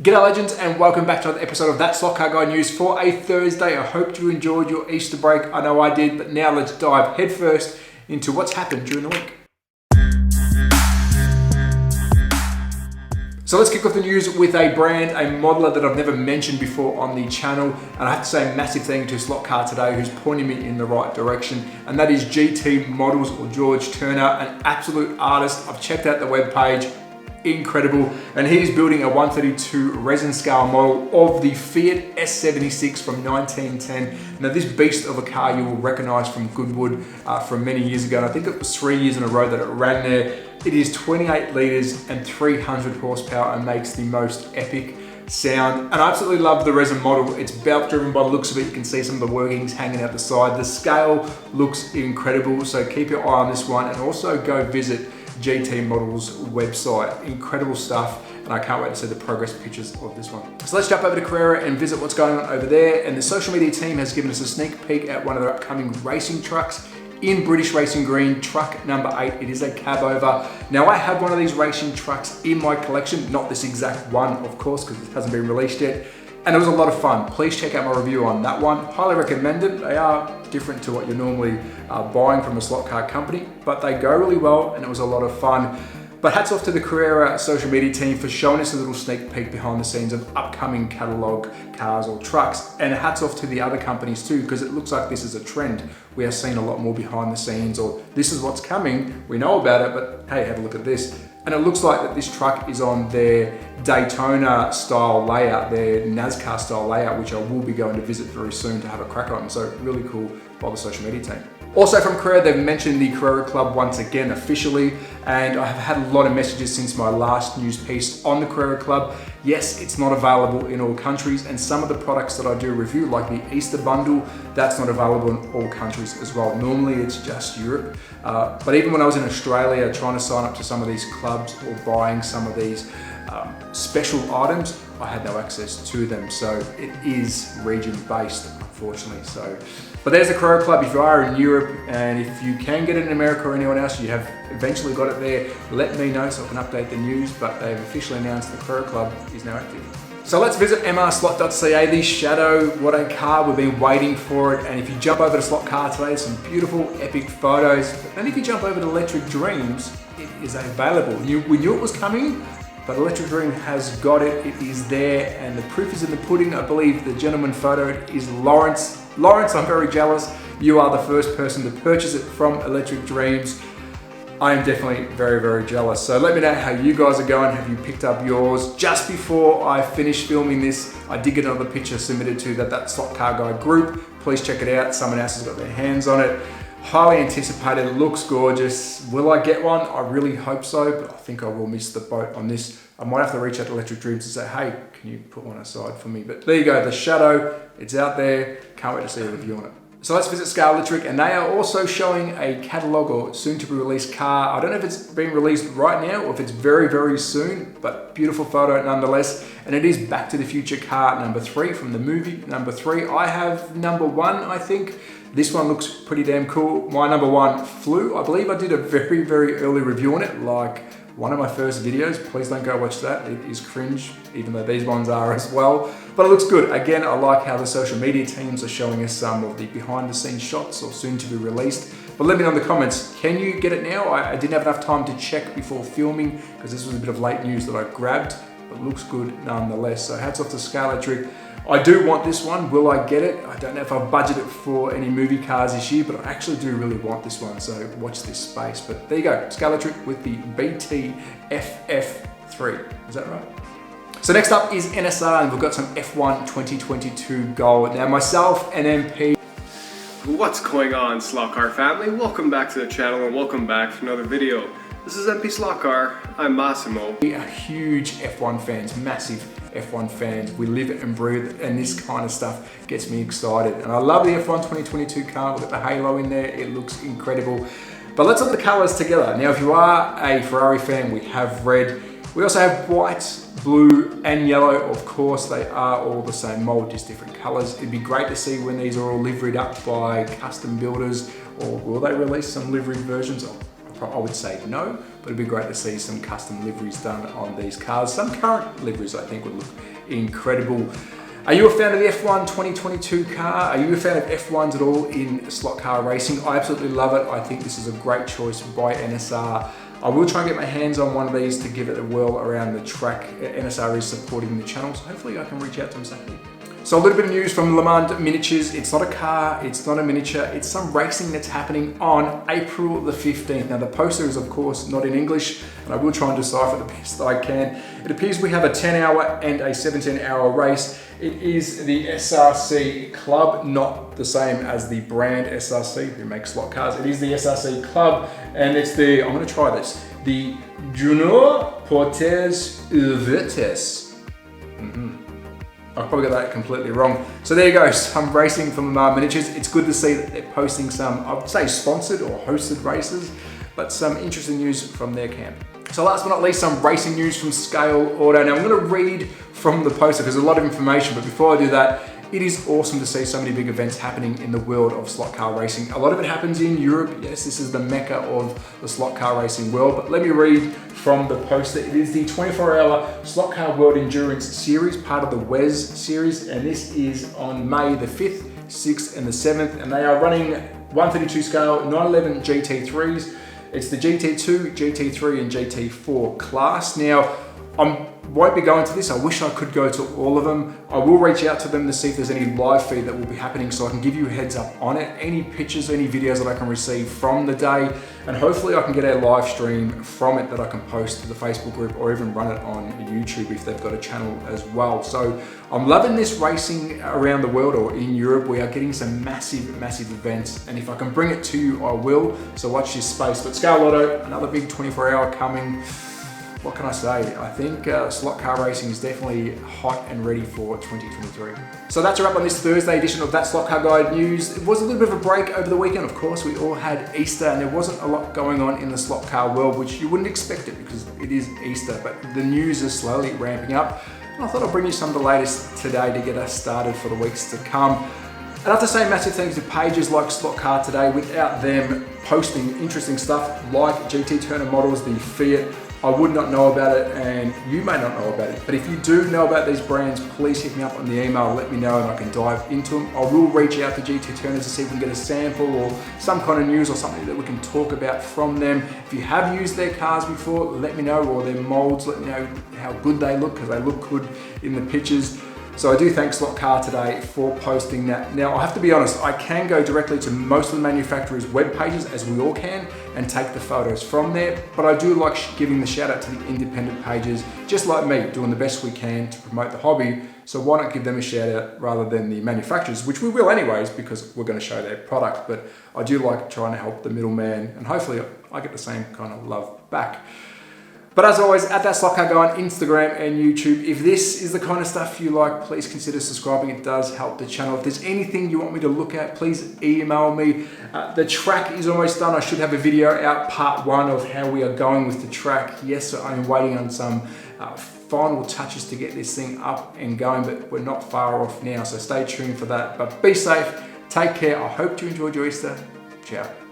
G'day legends and welcome back to another episode of That Slot Car Guy News for a Thursday. I hope you enjoyed your Easter break. I know I did, but now let's dive headfirst into what's happened during the week. So let's kick off the news with a brand, a modeler that I've never mentioned before on the channel. And I have to say a massive thank you to Slot Car Today who's pointing me in the right direction. And that is GT Models or George Turner, an absolute artist. I've checked out the webpage. Incredible, and he's building a 132 resin scale model of the Fiat S76 from 1910. Now this beast of a car you will recognize from Goodwood from many years ago, and I think it was 3 years in a row that it ran there. It is 28 litres and 300 horsepower and makes the most epic sound. And I absolutely love the resin model. It's belt driven by the looks of it. You can see some of the workings hanging out the side. The scale looks incredible, so keep your eye on this one and also go visit GT Models website. Incredible stuff, and I can't wait to see the progress pictures of this one. So let's jump over to Carrera and visit what's going on over there. And the social media team has given us a sneak peek at one of their upcoming racing trucks in British Racing Green, truck number 8. It is a cab over. Now I have one of these racing trucks in my collection, not this exact one of course because it hasn't been released yet. And it was a lot of fun. Please check out my review on that one. Highly recommend it. They are different to what you're normally buying from a slot car company, but they go really well and it was a lot of fun. But hats off to the Carrera social media team for showing us a little sneak peek behind the scenes of upcoming catalog cars or trucks. And hats off to the other companies too, because it looks like this is a trend. We are seeing a lot more behind the scenes, or this is what's coming. We know about it, but hey, have a look at this. And it looks like that this truck is on their Daytona style layout, their NASCAR style layout, which I will be going to visit very soon to have a crack on. So really cool by the social media team. Also from Carrera, they've mentioned the Carrera Club once again officially, and I have had a lot of messages since my last news piece on the Carrera Club. Yes, it's not available in all countries, and some of the products that I do review, like the Easter bundle, that's not available in all countries as well. Normally it's just Europe, but even when I was in Australia trying to sign up to some of these clubs or buying some of these special items, I had no access to them. So it is region based, unfortunately. But there's the Carrera Club. If you are in Europe and if you can get it in America or anyone else, you have eventually got it there, let me know so I can update the news. But they've officially announced the Carrera Club is now active. So let's visit mrslot.ca, the Shadow. What a car, we've been waiting for it. And if you jump over to Slot Car today, some beautiful, epic photos. But then if you jump over to Electric Dreams, it is available. We knew it was coming, but Electric Dream has got it. It is there, and the proof is in the pudding. I believe the gentleman photo is Lawrence. Lawrence, I'm very jealous. You are the first person to purchase it from Electric Dreams. I am definitely very, very jealous. So let me know how you guys are going. Have you picked up yours? Just before I finish filming this, I did get another picture submitted to that Slot Car Guy group. Please check it out. Someone else has got their hands on it. Highly anticipated, it looks gorgeous. Will I get one? I really hope so, but I think I will miss the boat on this. I might have to reach out to Electric Dreams and say, hey, can you put one aside for me? But there you go, the Shadow, it's out there. Can't wait to see a review on it. So let's visit Scale Electric, and they are also showing a catalog or soon to be released car. I don't know if it's being released right now or if it's very, very soon, but beautiful photo nonetheless. And it is Back to the Future car number 3 from the movie number 3. I have number 1, I think. This one looks pretty damn cool. My number 1 flew. I believe I did a very, very early review on it, like one of my first videos. Please don't go watch that. It is cringe, even though these ones are as well. But it looks good. Again, I like how the social media teams are showing us some of the behind the scenes shots or soon to be released. But let me know in the comments, can you get it now? I didn't have enough time to check before filming because this was a bit of late news that I grabbed, but looks good nonetheless. So hats off to Scale Electric. I do want this one. Will I get it? I don't know if I've budgeted for any movie cars this year, but I actually do really want this one. So watch this space. But there you go, Scale Electric with the BTTF3. Is that right? So next up is NSR, and we've got some F1 2022 gold. Now myself and MP. What's going on, Slot Car family? Welcome back to the channel and welcome back to another video. This is MP Slot Car. I'm Massimo. We are huge F1 fans, massive F1 fans. We live it and breathe, and this kind of stuff gets me excited. And I love the F1 2022 car. We've got the halo in there. It looks incredible. But let's look at the colors together. Now, if you are a Ferrari fan, we have red. We also have white, blue, and yellow. Of course, they are all the same mold, just different colors. It'd be great to see when these are all liveried up by custom builders, or will they release some liveried versions? I would say no, but it'd be great to see some custom liveries done on these cars. Some current liveries I think would look incredible. Are you a fan of the F1 2022 car? Are you a fan of F1s at all in slot car racing? I absolutely love it. I think this is a great choice by NSR. I will try and get my hands on one of these to give it a whirl around the track. NSR is supporting the channel, so hopefully I can reach out to them someday. So a little bit of news from Le Mans Miniatures. It's not a car, it's not a miniature, it's some racing that's happening on April the 15th. Now the poster is of course not in English, and I will try and decipher the best that I can. It appears we have a 10-hour and a 17-hour race. It is the SRC Club, not the same as the brand SRC who makes slot cars. It is the SRC Club, and it's the, I'm gonna try this, the Junior Portes Uvertes. I probably got that completely wrong. So there you go, some racing from Le Mans Miniatures. It's good to see that they're posting some, I would say sponsored or hosted races, but some interesting news from their camp. So last but not least, some racing news from Scale Auto. Now I'm gonna read from the poster because there's a lot of information, but before I do that, it is awesome to see so many big events happening in the world of slot car racing. A lot of it happens in Europe. Yes, this is the mecca of the slot car racing world, but let me read from the poster. It is the 24-hour Slot Car World Endurance Series, part of the WES series, and this is on May the 5th, 6th, and the 7th, and they are running 132 scale 911 GT3s. It's the GT2, GT3, and GT4 class. Now, I won't be going to this. I wish I could go to all of them. I will reach out to them to see if there's any live feed that will be happening so I can give you a heads up on it. Any pictures, any videos that I can receive from the day, and hopefully I can get a live stream from it that I can post to the Facebook group or even run it on YouTube if they've got a channel as well. So I'm loving this racing around the world or in Europe. We are getting some massive, massive events, and if I can bring it to you, I will. So watch this space. But Scale Auto, another big 24-hour coming. What can I say? I think slot car racing is definitely hot and ready for 2023. So that's a wrap on this Thursday edition of That Slot Car Guy News. It was a little bit of a break over the weekend. Of course, we all had Easter and there wasn't a lot going on in the slot car world, which you wouldn't expect it because it is Easter, but the news is slowly ramping up. And I thought I'd bring you some of the latest today to get us started for the weeks to come. And I have to say massive thanks to pages like Slot Car Today. Without them posting interesting stuff like GT Turner models, the Fiat, I would not know about it, and you may not know about it. But if you do know about these brands, please hit me up on the email, let me know, and I can dive into them. I will reach out to GT Turners to see if we can get a sample or some kind of news or something that we can talk about from them. If you have used their cars before, let me know, or their molds, let me know how good they look, because they look good in the pictures. So I do thank Slot Car Today for posting that. Now I have to be honest, I can go directly to most of the manufacturers' web pages, as we all can, and take the photos from there, but I do like giving the shout out to the independent pages, just like me, doing the best we can to promote the hobby. So why not give them a shout out rather than the manufacturers, which we will anyways, because we're going to show their product, but I do like trying to help the middleman, and hopefully I get the same kind of love back. But as always, at That Slot Car Guy on Instagram and YouTube. If this is the kind of stuff you like, please consider subscribing. It does help the channel. If there's anything you want me to look at, please email me. The track is almost done. I should have a video out, part 1 of how we are going with the track. Yes, so I'm waiting on some final touches to get this thing up and going, but we're not far off now, so stay tuned for that. But be safe, take care. I hope you enjoyed your Easter. Ciao.